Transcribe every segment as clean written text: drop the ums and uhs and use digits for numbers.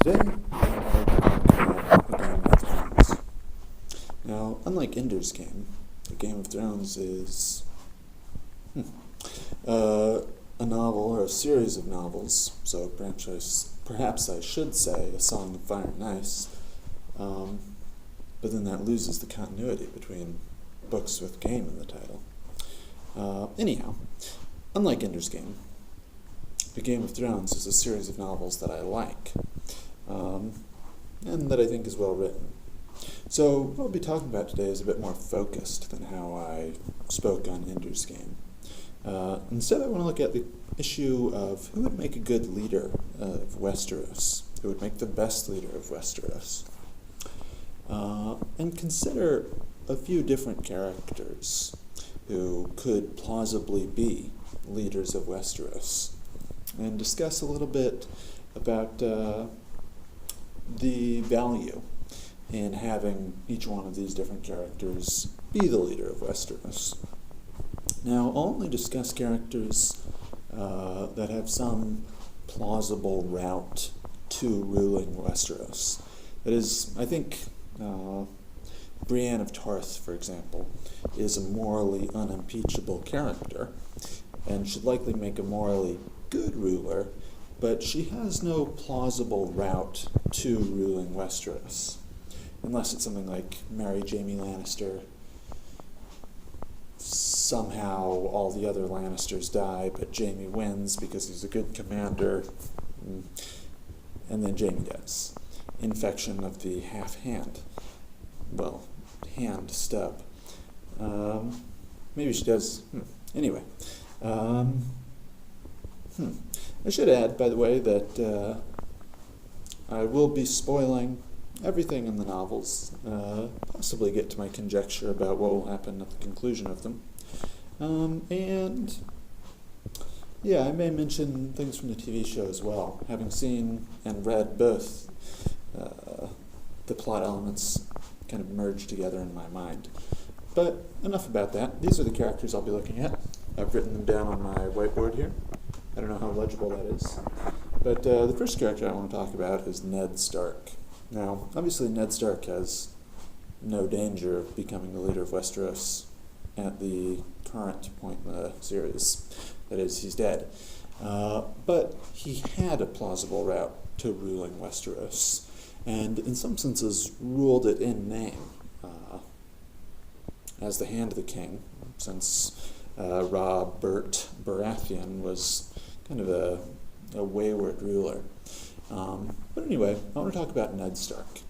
Today, I'm going to talk about A Game of Thrones. Now, unlike Ender's Game, A Game of Thrones is a novel or a series of novels, so perhaps I should say A Song of Fire and Ice, but then that loses the continuity between books with game in the title. Anyhow, unlike Ender's Game, A Game of Thrones is a series of novels that I like, and that I think is well written. So what I'll be talking about today is a bit more focused than how I spoke on Ender's Game. Instead, I want to look at the issue of who would make a good leader of Westeros, who would make the best leader of Westeros, and consider a few different characters who could plausibly be leaders of Westeros, and discuss a little bit about the value in having each one of these different characters be the leader of Westeros. Now, I'll only discuss characters that have some plausible route to ruling Westeros. That is, I think Brienne of Tarth, for example, is a morally unimpeachable character and should likely make a morally good ruler, but she has no plausible route to ruling Westeros, unless it's something like marry Jaime Lannister. Somehow all the other Lannisters die, but Jaime wins because he's a good commander, and then Jaime dies. Infection of the hand stub. Maybe she does. Anyway. I should add, by the way, that I will be spoiling everything in the novels, possibly get to my conjecture about what will happen at the conclusion of them. And yeah, I may mention things from the TV show as well, having seen and read both. The plot elements kind of merge together in my mind. But enough about that. These are the characters I'll be looking at. I've written them down on my whiteboard here. I don't know how legible that is. But the first character I want to talk about is Ned Stark. Now, obviously Ned Stark has no danger of becoming the leader of Westeros at the current point in the series. That is, he's dead. But he had a plausible route to ruling Westeros, and in some senses ruled it in name as the Hand of the King, since Robert Baratheon was kind of a wayward ruler. But anyway, I want to talk about Ned Stark.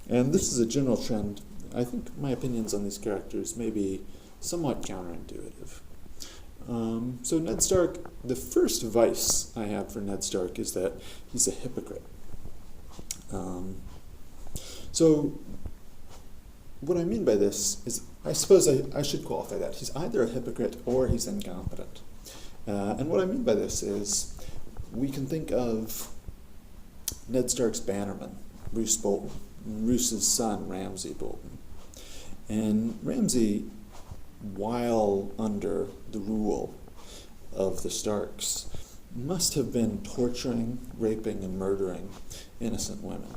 And this is a general trend. I think my opinions on these characters may be somewhat counterintuitive. So Ned Stark, the first vice I have for Ned Stark is that he's a hypocrite. So what I mean by this is, I suppose I should qualify that. He's either a hypocrite or he's incompetent. And what I mean by this is, we can think of Ned Stark's bannerman, Roose Bolton, and Roose's son, Ramsay Bolton. And Ramsay, while under the rule of the Starks, must have been torturing, raping, and murdering innocent women.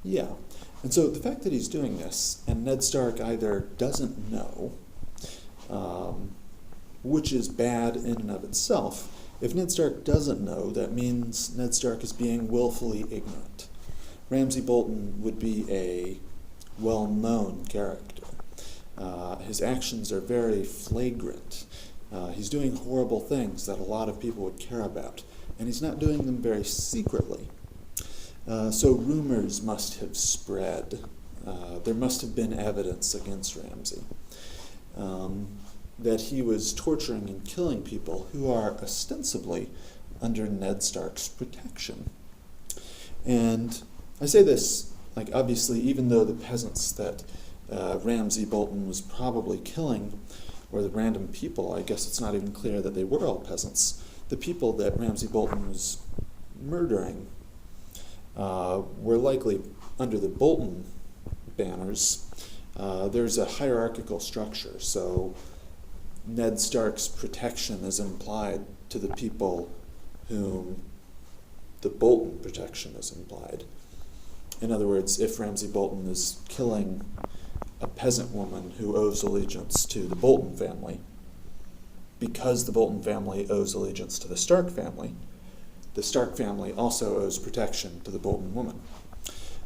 Yeah. And so the fact that he's doing this, and Ned Stark either doesn't know, which is bad in and of itself. If Ned Stark doesn't know, that means Ned Stark is being willfully ignorant. Ramsay Bolton would be a well-known character. His actions are very flagrant. He's doing horrible things that a lot of people would care about, and he's not doing them very secretly. So rumors must have spread. There must have been evidence against Ramsay that he was torturing and killing people who are ostensibly under Ned Stark's protection. And I say this, obviously, even though the peasants that Ramsay Bolton was probably killing were the random people, I guess it's not even clear that they were all peasants. The people that Ramsay Bolton was murdering were likely under the Bolton banners. There's a hierarchical structure, so Ned Stark's protection is implied to the people whom the Bolton protection is implied. In other words, if Ramsay Bolton is killing a peasant woman who owes allegiance to the Bolton family, because the Bolton family owes allegiance to the Stark family also owes protection to the Bolton woman.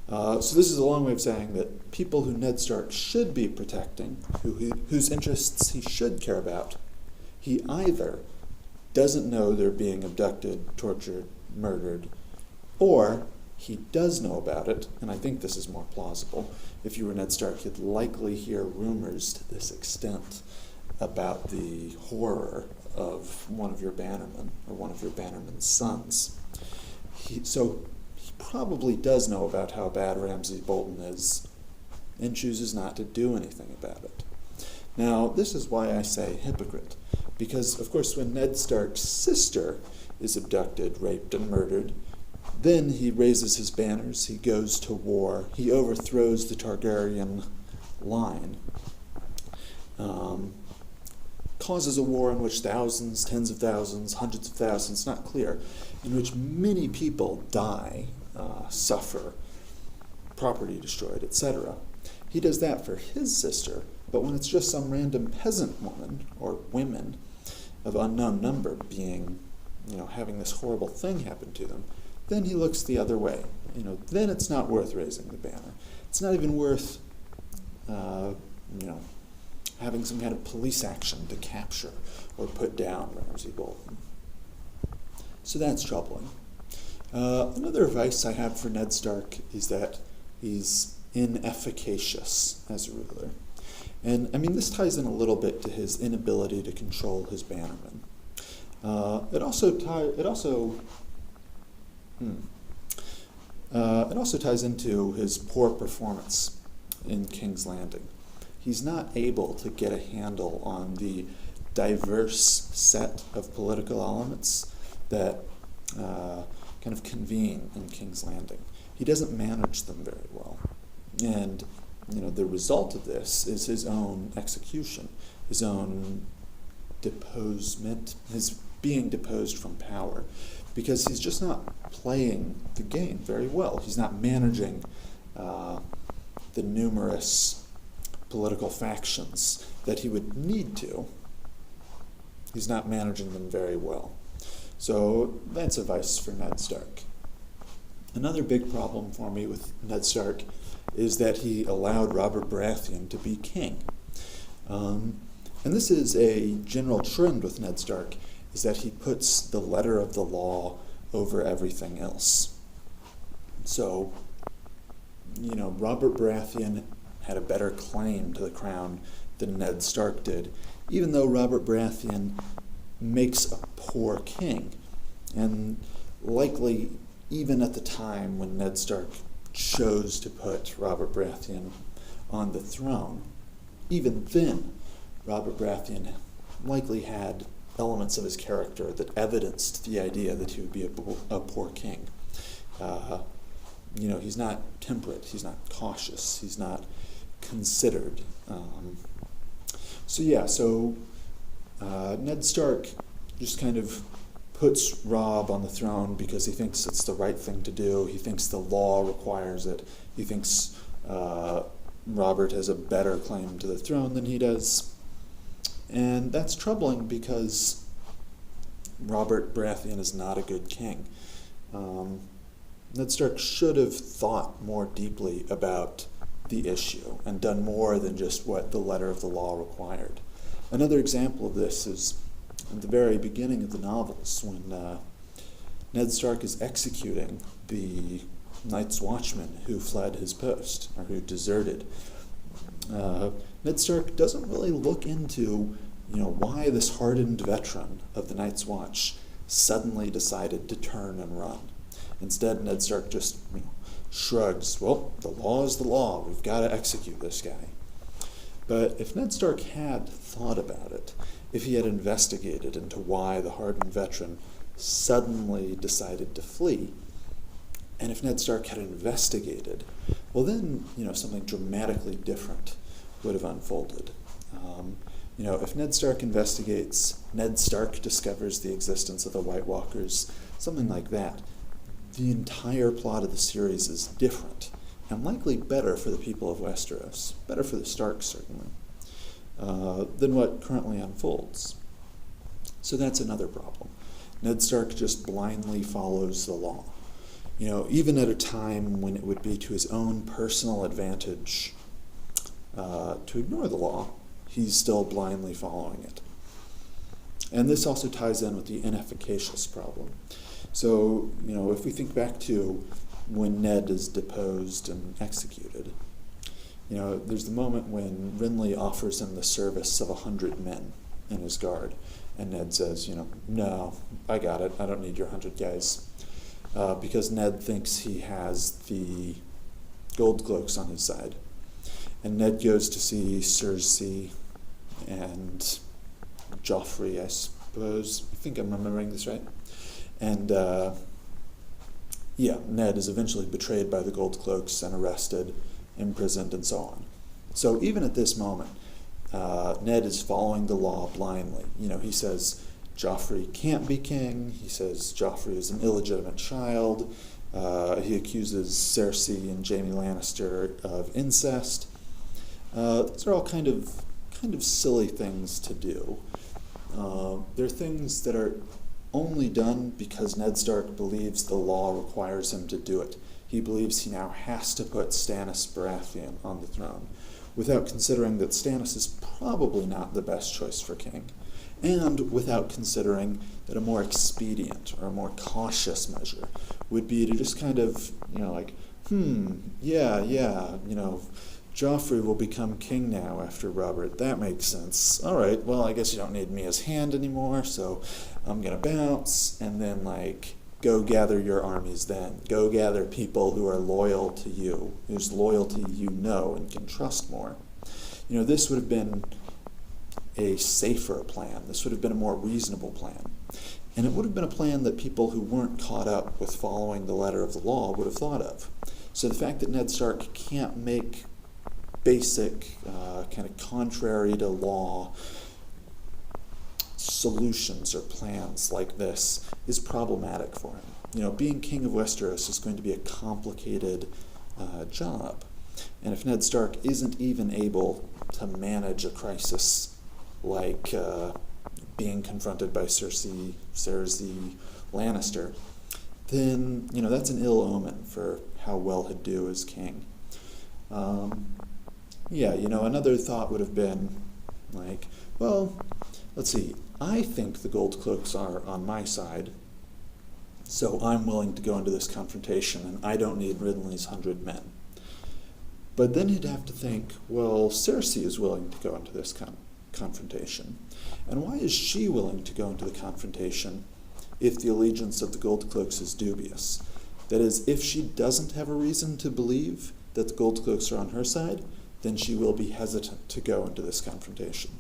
So this is a long way of saying that people who Ned Stark should be protecting, whose interests he should care about, he either doesn't know they're being abducted, tortured, murdered, or he does know about it, and I think this is more plausible. If you were Ned Stark, you'd likely hear rumors to this extent about the horror of one of your bannermen, or one of your bannermen's sons. So he probably does know about how bad Ramsay Bolton is, and chooses not to do anything about it. Now, this is why I say hypocrite, because, of course, when Ned Stark's sister is abducted, raped, and murdered, then he raises his banners, he goes to war, he overthrows the Targaryen line, causes a war in which thousands, tens of thousands, hundreds of thousands, not clear, in which many people die, suffer, property destroyed, etc. He does that for his sister, but when it's just some random peasant woman, or women of unknown number having this horrible thing happen to them, then he looks the other way. Then it's not worth raising the banner. It's not even worth, having some kind of police action to capture or put down Ramsay Bolton. So that's troubling. Another advice I have for Ned Stark is that he's inefficacious as a ruler. And this ties in a little bit to his inability to control his bannermen. It also ties into his poor performance in King's Landing. He's not able to get a handle on the diverse set of political elements that kind of convene in King's Landing. He doesn't manage them very well. And the result of this is his own execution, his own deposement, his being deposed from power, because he's just not playing the game very well. He's not managing the numerous political factions that he would need to. He's not managing them very well. So that's advice for Ned Stark. Another big problem for me with Ned Stark is that he allowed Robert Baratheon to be king. And this is a general trend with Ned Stark, is that he puts the letter of the law over everything else. So, Robert Baratheon had a better claim to the crown than Ned Stark did, even though Robert Baratheon makes a poor king. And likely, even at the time when Ned Stark chose to put Robert Baratheon on the throne, even then, Robert Baratheon likely had elements of his character that evidenced the idea that he would be a poor king. He's not temperate, he's not cautious, he's not considered. Ned Stark just kind of puts Robb on the throne because he thinks it's the right thing to do. He thinks the law requires it. He thinks Robert has a better claim to the throne than he does. And that's troubling because Robert Baratheon is not a good king. Ned Stark should have thought more deeply about the issue and done more than just what the letter of the law required. Another example of this is at the very beginning of the novels when Ned Stark is executing the Night's Watchman who fled his post or who deserted. Ned Stark doesn't really look into why this hardened veteran of the Night's Watch suddenly decided to turn and run. Instead, Ned Stark just shrugs, well, the law is the law, we've got to execute this guy. But if Ned Stark had thought about it, if he had investigated into why the hardened veteran suddenly decided to flee, and if Ned Stark had investigated, well then, something dramatically different would have unfolded. If Ned Stark investigates, Ned Stark discovers the existence of the White Walkers, something like that, the entire plot of the series is different, and likely better for the people of Westeros, better for the Starks certainly, than what currently unfolds. So that's another problem. Ned Stark just blindly follows the law. Even at a time when it would be to his own personal advantage to ignore the law, he's still blindly following it. And this also ties in with the inefficacious problem. So, if we think back to when Ned is deposed and executed, there's the moment when Renly offers him the service of 100 men in his guard, and Ned says, no, I got it, I don't need your 100 guys. Because Ned thinks he has the gold cloaks on his side. And Ned goes to see Cersei and Joffrey, I suppose. I think I'm remembering this right. And Ned is eventually betrayed by the gold cloaks and arrested, imprisoned, and so on. So even at this moment, Ned is following the law blindly. He says Joffrey can't be king. He says Joffrey is an illegitimate child. He accuses Cersei and Jaime Lannister of incest. These are all kind of silly things to do. They're things that are only done because Ned Stark believes the law requires him to do it. He believes he now has to put Stannis Baratheon on the throne, without considering that Stannis is probably not the best choice for king, and without considering that a more expedient or a more cautious measure would be to just kind of, Joffrey will become king now after Robert. That makes sense. All right, well, I guess you don't need me as hand anymore, so I'm going to bounce, and then, go gather your armies then. Go gather people who are loyal to you, whose loyalty you know and can trust more. This would have been a safer plan. This would have been a more reasonable plan. And it would have been a plan that people who weren't caught up with following the letter of the law would have thought of. So the fact that Ned Stark can't make basic, kind of contrary to law solutions or plans like this is problematic for him. Being king of Westeros is going to be a complicated job. And if Ned Stark isn't even able to manage a crisis like being confronted by Cersei Lannister, then, that's an ill omen for how well he'd do as king. Another thought would have been let's see, I think the gold cloaks are on my side, so I'm willing to go into this confrontation, and I don't need Renly's 100 men. But then he'd have to think, well, Cersei is willing to go into this confrontation, and why is she willing to go into the confrontation if the allegiance of the gold cloaks is dubious? That is, if she doesn't have a reason to believe that the gold cloaks are on her side, then she will be hesitant to go into this confrontation.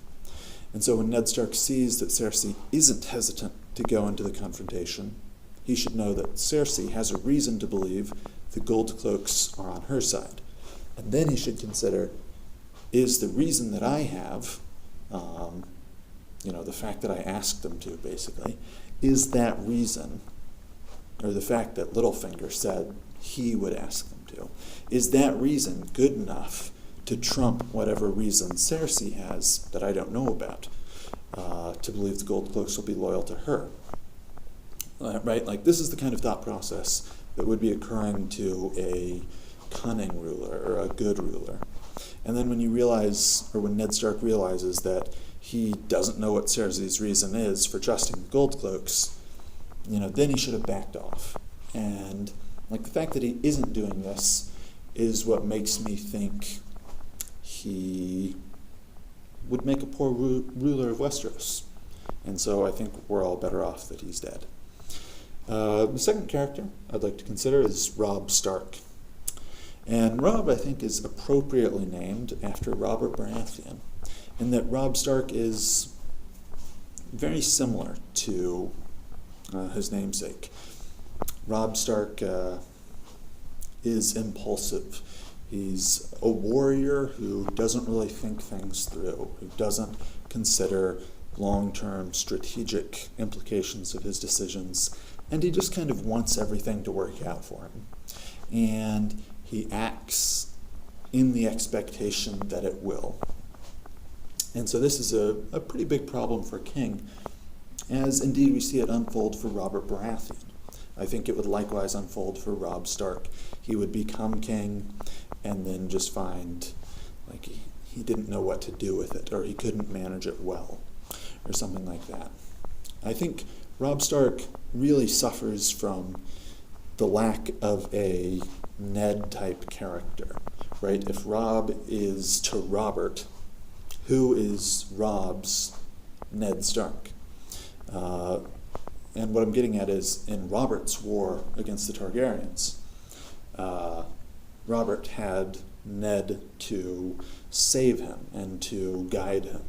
And so when Ned Stark sees that Cersei isn't hesitant to go into the confrontation, he should know that Cersei has a reason to believe the gold cloaks are on her side. And then he should consider, is the reason that I have, the fact that I asked them to, basically, is that reason, or the fact that Littlefinger said he would ask them to, is that reason good enough to trump whatever reason Cersei has that I don't know about, to believe the gold cloaks will be loyal to her? Right? This is the kind of thought process that would be occurring to a cunning ruler or a good ruler. And then when Ned Stark realizes that he doesn't know what Cersei's reason is for trusting the gold cloaks, then he should have backed off. And the fact that he isn't doing this is what makes me think he would make a poor ruler of Westeros. And so I think we're all better off that he's dead. The second character I'd like to consider is Robb Stark. And Robb, I think, is appropriately named after Robert Baratheon, in that Robb Stark is very similar to his namesake. Robb Stark is impulsive. He's a warrior who doesn't really think things through, who doesn't consider long-term strategic implications of his decisions, and he just kind of wants everything to work out for him. And he acts in the expectation that it will. And so this is a pretty big problem for King, as indeed we see it unfold for Robert Baratheon. I think it would likewise unfold for Robb Stark. He would become king and then just find like he didn't know what to do with it, or he couldn't manage it well, or something like that. I think Robb Stark really suffers from the lack of a Ned-type character, right? If Robb is to Robert, who is Robb's Ned Stark? And what I'm getting at is, in Robert's war against the Targaryens, Robert had Ned to save him and to guide him.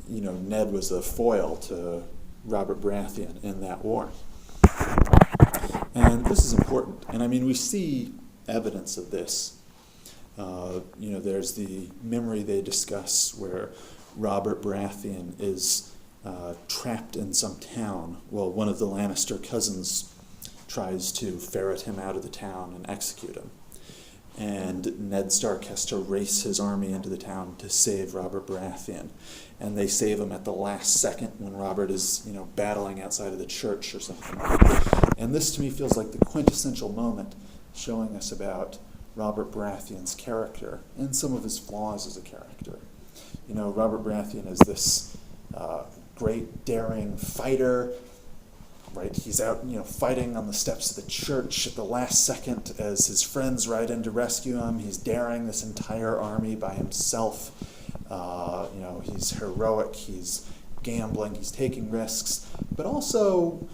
Ned was a foil to Robert Baratheon in that war. And this is important. And I mean, we see evidence of this. There's the memory they discuss where Robert Baratheon is trapped in some town. Well, one of the Lannister cousins tries to ferret him out of the town and execute him. And Ned Stark has to race his army into the town to save Robert Baratheon. And they save him at the last second when Robert is, battling outside of the church or something. And this to me feels like the quintessential moment showing us about Robert Baratheon's character and some of his flaws as a character. Robert Baratheon is this great, daring fighter, right? He's out, fighting on the steps of the church at the last second as his friends ride in to rescue him. He's daring this entire army by himself. He's heroic, he's gambling, he's taking risks, but also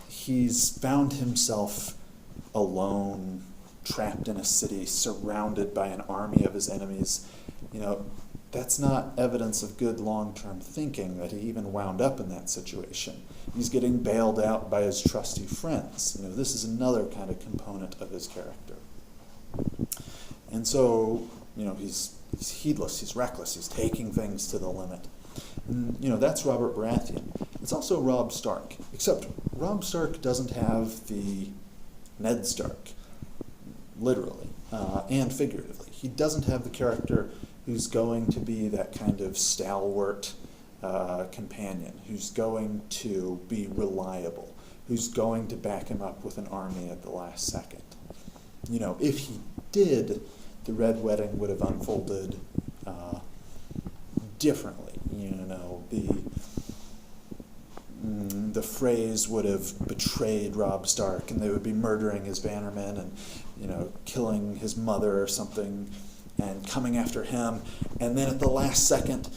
he's found himself alone, trapped in a city, surrounded by an army of his enemies. That's not evidence of good long-term thinking that he even wound up in that situation. He's getting bailed out by his trusty friends. This is another kind of component of his character. And so, he's heedless, he's reckless, he's taking things to the limit. And, that's Robert Baratheon. It's also Robb Stark, except Robb Stark doesn't have the Ned Stark, literally, and figuratively. He doesn't have the character who's going to be that kind of stalwart companion, who's going to be reliable, who's going to back him up with an army at the last second. If he did, the Red Wedding would have unfolded differently. The Freys would have betrayed Robb Stark, and they would be murdering his bannermen and, killing his mother or something, and coming after him. And then at the last second,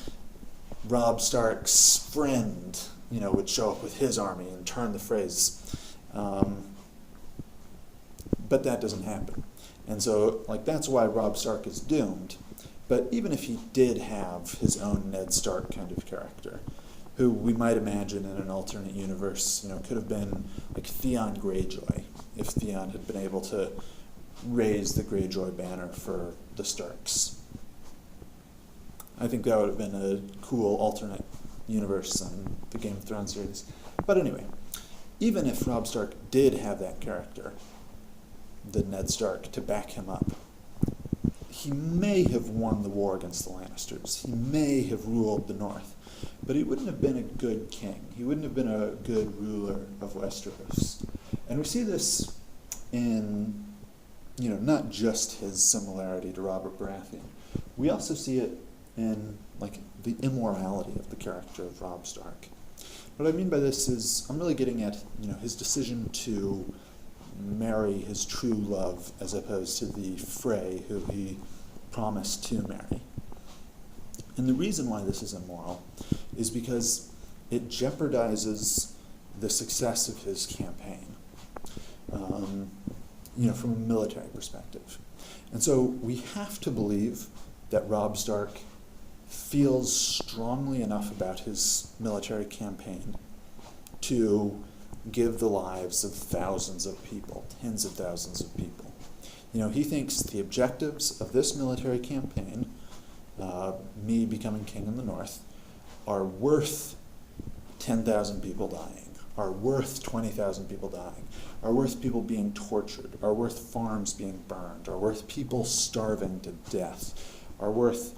Robb Stark's friend, would show up with his army and turn the Freys. But that doesn't happen. And so, that's why Robb Stark is doomed. But even if he did have his own Ned Stark kind of character, who we might imagine in an alternate universe, could have been like Theon Greyjoy, if Theon had been able to raise the Greyjoy banner for the Starks. I think that would have been a cool alternate universe in the Game of Thrones series. But anyway, even if Robb Stark did have that character, the Ned Stark, to back him up, he may have won the war against the Lannisters. He may have ruled the North, but he wouldn't have been a good king. He wouldn't have been a good ruler of Westeros. And we see this in, not just his similarity to Robert Baratheon. We also see it in, the immorality of the character of Robb Stark. What I mean by this is, I'm really getting at, his decision to marry his true love as opposed to the Frey who he promised to marry. And the reason why this is immoral is because it jeopardizes the success of his campaign, from a military perspective. And so we have to believe that Robb Stark feels strongly enough about his military campaign to give the lives of thousands of people, tens of thousands of people. He thinks the objectives of this military campaign me becoming king in the north, are worth 10,000 people dying, are worth 20,000 people dying, are worth people being tortured, are worth farms being burned, are worth people starving to death, are worth,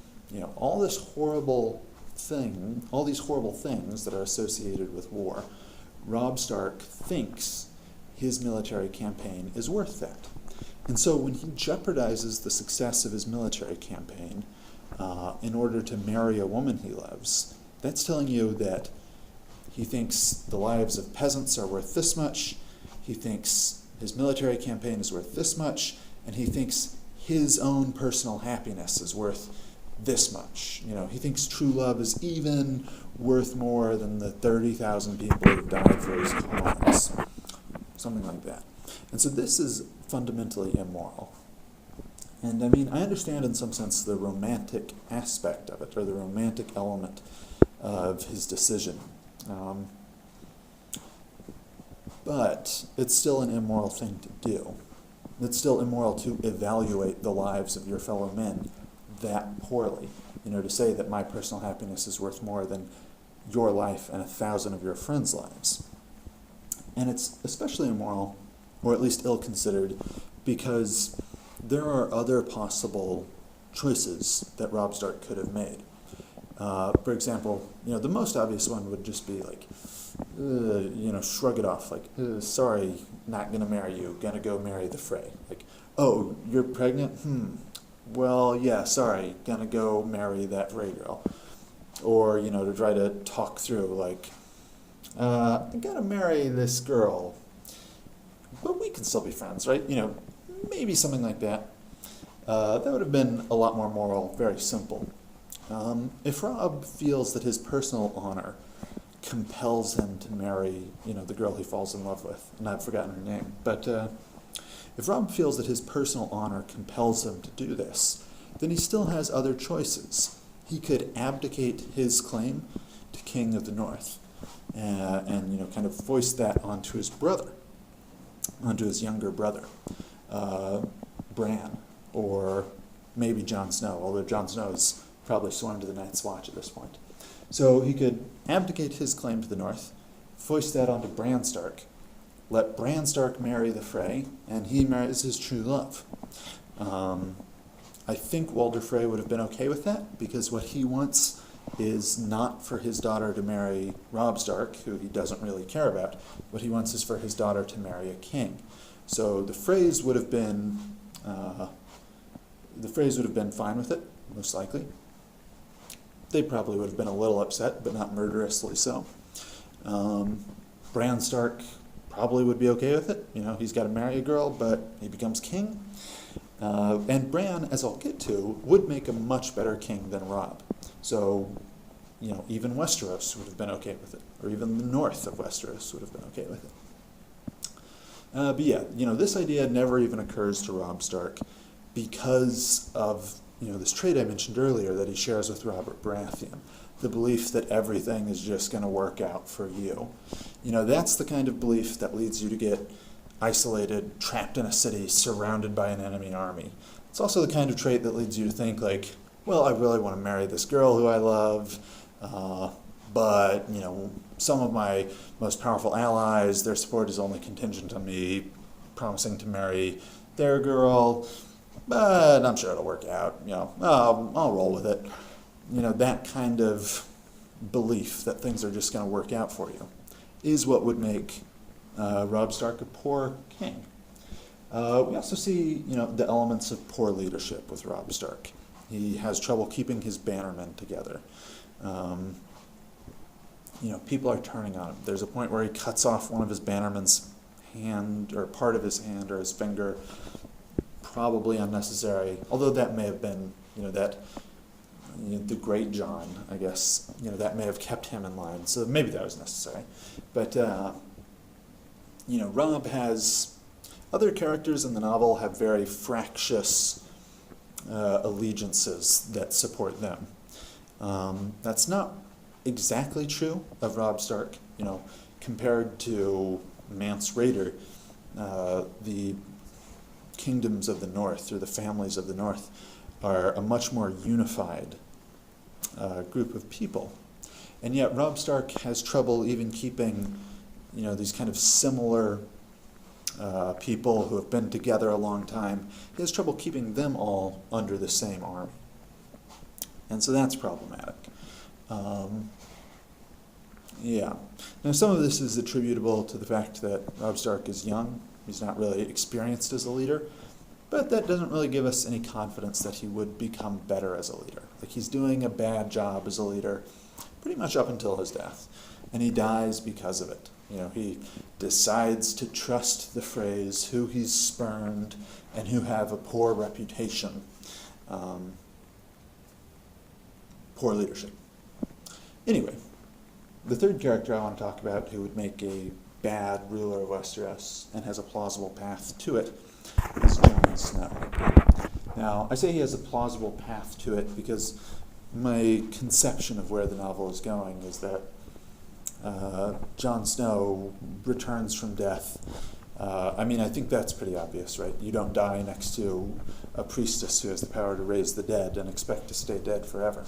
all this horrible thing, all these horrible things that are associated with war. Robb Stark thinks his military campaign is worth that. And so when he jeopardizes the success of his military campaign in order to marry a woman he loves, that's telling you that he thinks the lives of peasants are worth this much, he thinks his military campaign is worth this much, and he thinks his own personal happiness is worth this much. He thinks true love is even worth more than the 30,000 people who've died for his cause. Something like that. And so this is fundamentally immoral. And I understand in some sense the romantic aspect of it, or the romantic element of his decision. But it's still an immoral thing to do. It's still immoral to evaluate the lives of your fellow men that poorly. To say that my personal happiness is worth more than your life and 1,000 of your friends' lives. And it's especially immoral, or at least ill-considered, because there are other possible choices that Robb Stark could have made. For example, the most obvious one would just be like, shrug it off, like, sorry, not gonna marry you, gonna go marry the Frey. Like, oh, you're pregnant? Well, yeah, sorry, gonna go marry that Frey girl. Or, to try to talk through, like, I gotta marry this girl, but we can still be friends, right? Maybe something like that. That would have been a lot more moral, very simple. If Robb feels that his personal honor compels him to marry, the girl he falls in love with, and I've forgotten her name, but if Robb feels that his personal honor compels him to do this, then he still has other choices. He could abdicate his claim to King of the North, and kind of foist that onto his brother, onto his younger brother, Bran, or maybe Jon Snow, although Jon Snow is probably sworn to the Night's Watch at this point. So he could abdicate his claim to the North, foist that onto Bran Stark, let Bran Stark marry the Frey, and he marries his true love. I think Walder Frey would have been okay with that, because what he wants is not for his daughter to marry Robb Stark, who he doesn't really care about. What he wants is for his daughter to marry a king. So the Freys would have been fine with it, most likely. They probably would have been a little upset, but not murderously so. Bran Stark probably would be okay with it. He's got to marry a girl, but he becomes king. And Bran, as I'll get to, would make a much better king than Robb. So, even Westeros would have been okay with it, or even the north of Westeros would have been okay with it. But yeah, this idea never even occurs to Robb Stark because of, this trait I mentioned earlier that he shares with Robert Baratheon, the belief that everything is just going to work out for you. That's the kind of belief that leads you to get isolated, trapped in a city, surrounded by an enemy army. It's also the kind of trait that leads you to think like, well, I really want to marry this girl who I love, but, some of my most powerful allies, their support is only contingent on me promising to marry their girl, but I'm sure it'll work out, I'll roll with it. That kind of belief that things are just going to work out for you is what would make Robb Stark a poor king. We also see, the elements of poor leadership with Robb Stark. He has trouble keeping his bannermen together. People are turning on him. There's a point where he cuts off one of his bannermen's hand, or part of his hand, or his finger, probably unnecessary, although that may have been, the great John, I guess, that may have kept him in line, so maybe that was necessary. But, Robb has, other characters in the novel have very fractious allegiances that support them. That's not exactly true of Robb Stark. Compared to Mance Rayder, the kingdoms of the North, or the families of the North, are a much more unified group of people. And yet Robb Stark has trouble even keeping, these kind of similar people who have been together a long time. He has trouble keeping them all under the same army. And so that's problematic. Now some of this is attributable to the fact that Robb Stark is young. He's not really experienced as a leader. But that doesn't really give us any confidence that he would become better as a leader. Like, he's doing a bad job as a leader pretty much up until his death. And he dies because of it. He decides to trust the Freys, who he's spurned and who have a poor reputation. Poor leadership. Anyway, the third character I want to talk about who would make a bad ruler of Westeros and has a plausible path to it is Jon Snow. Now, I say he has a plausible path to it because my conception of where the novel is going is that Jon Snow returns from death. I think that's pretty obvious, right? You don't die next to a priestess who has the power to raise the dead and expect to stay dead forever.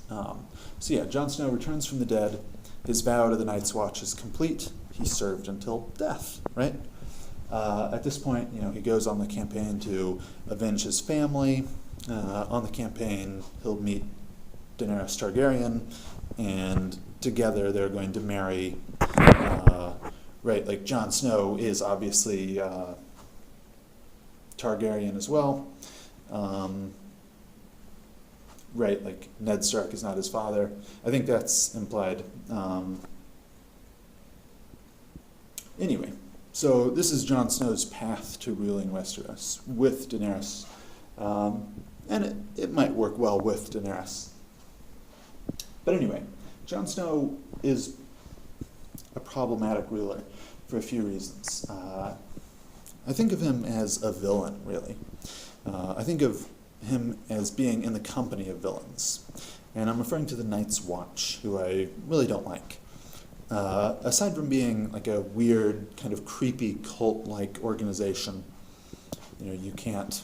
Jon Snow returns from the dead. His vow to the Night's Watch is complete. He served until death, right? At this point, he goes on the campaign to avenge his family. On the campaign, he'll meet Daenerys Targaryen, and together they're going to marry. Jon Snow is obviously Targaryen as well. Ned Stark is not his father. I think that's implied. Anyway, so this is Jon Snow's path to ruling Westeros with Daenerys. And it might work well with Daenerys. But anyway, Jon Snow is a problematic ruler for a few reasons. I think of him as a villain, really. I think of him as being in the company of villains. And I'm referring to the Night's Watch, who I really don't like. Aside from being like a weird, kind of creepy cult-like organization, you can't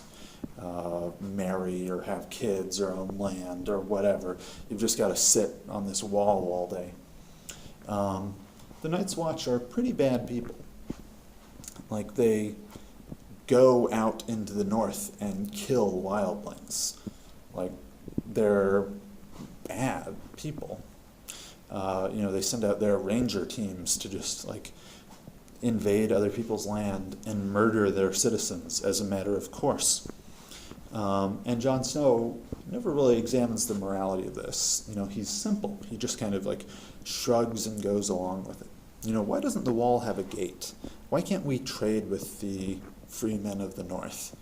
marry or have kids or own land or whatever. You've just got to sit on this wall all day. The Night's Watch are pretty bad people. They go out into the north and kill wildlings. They're bad people. They send out their ranger teams to just invade other people's land and murder their citizens as a matter of course. And Jon Snow never really examines the morality of this. He's simple. He just kind of shrugs and goes along with it. Why doesn't the wall have a gate? Why can't we trade with the free men of the north?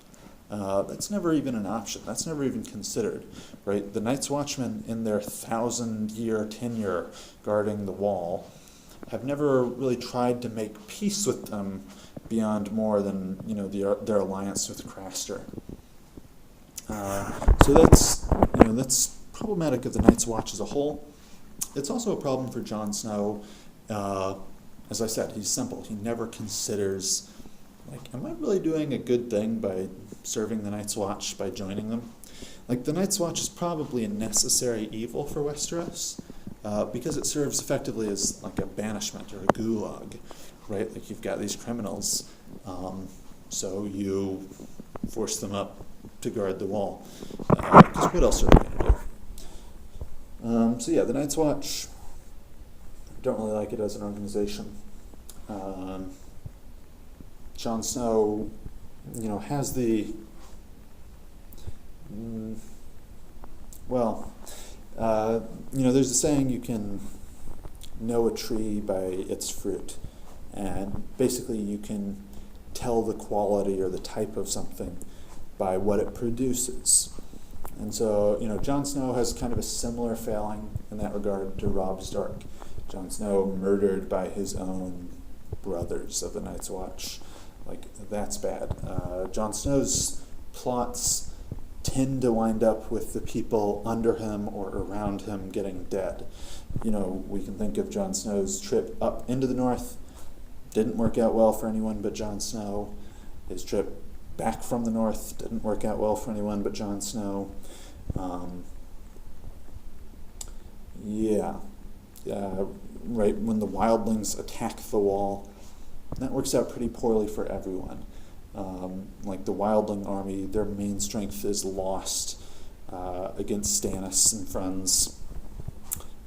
That's never even an option. That's never even considered, right? The Night's Watchmen, in their 1,000-year tenure guarding the wall, have never really tried to make peace with them beyond more than their alliance with Craster. So that's problematic of the Night's Watch as a whole. It's also a problem for Jon Snow. As I said, he's simple. He never considers, am I really doing a good thing by serving the Night's Watch, by joining them? The Night's Watch is probably a necessary evil for Westeros, because it serves effectively as a banishment or a gulag, right? You've got these criminals, so you force them up to guard the wall. Because what else are they going to do? The Night's Watch, don't really like it as an organization. Jon Snow, has the there's a saying, you can know a tree by its fruit, and basically you can tell the quality or the type of something by what it produces. And so, Jon Snow has kind of a similar failing in that regard to Robb Stark. Jon Snow murdered by his own brothers of the Night's Watch. That's bad. Jon Snow's plots tend to wind up with the people under him or around him getting dead. We can think of Jon Snow's trip up into the north. Didn't work out well for anyone but Jon Snow. His trip back from the north didn't work out well for anyone but Jon Snow. Yeah. Right when the wildlings attack the wall, that works out pretty poorly for everyone. Like the wildling army, their main strength is lost against Stannis and friends,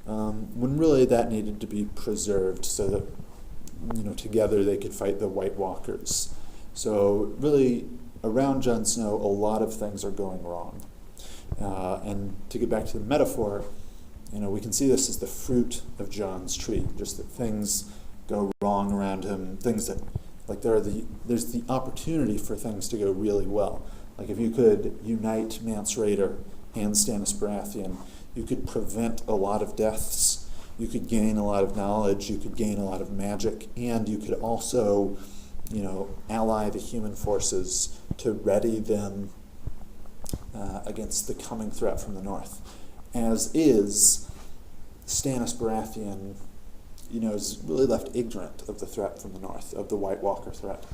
when really that needed to be preserved so that together they could fight the White Walkers. So really, around Jon Snow, a lot of things are going wrong. And to get back to the metaphor, we can see this as the fruit of Jon's tree, just that things go wrong around him, things that, like there's the opportunity for things to go really well. Like if you could unite Mance Rayder and Stannis Baratheon, you could prevent a lot of deaths, you could gain a lot of knowledge, you could gain a lot of magic, and you could also, ally the human forces to ready them against the coming threat from the north. As is, Stannis Baratheon, is really left ignorant of the threat from the north, of the White Walker threat,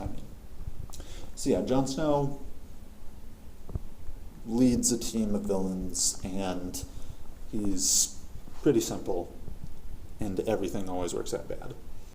So yeah, Jon Snow leads a team of villains, and he's pretty simple, and everything always works out bad.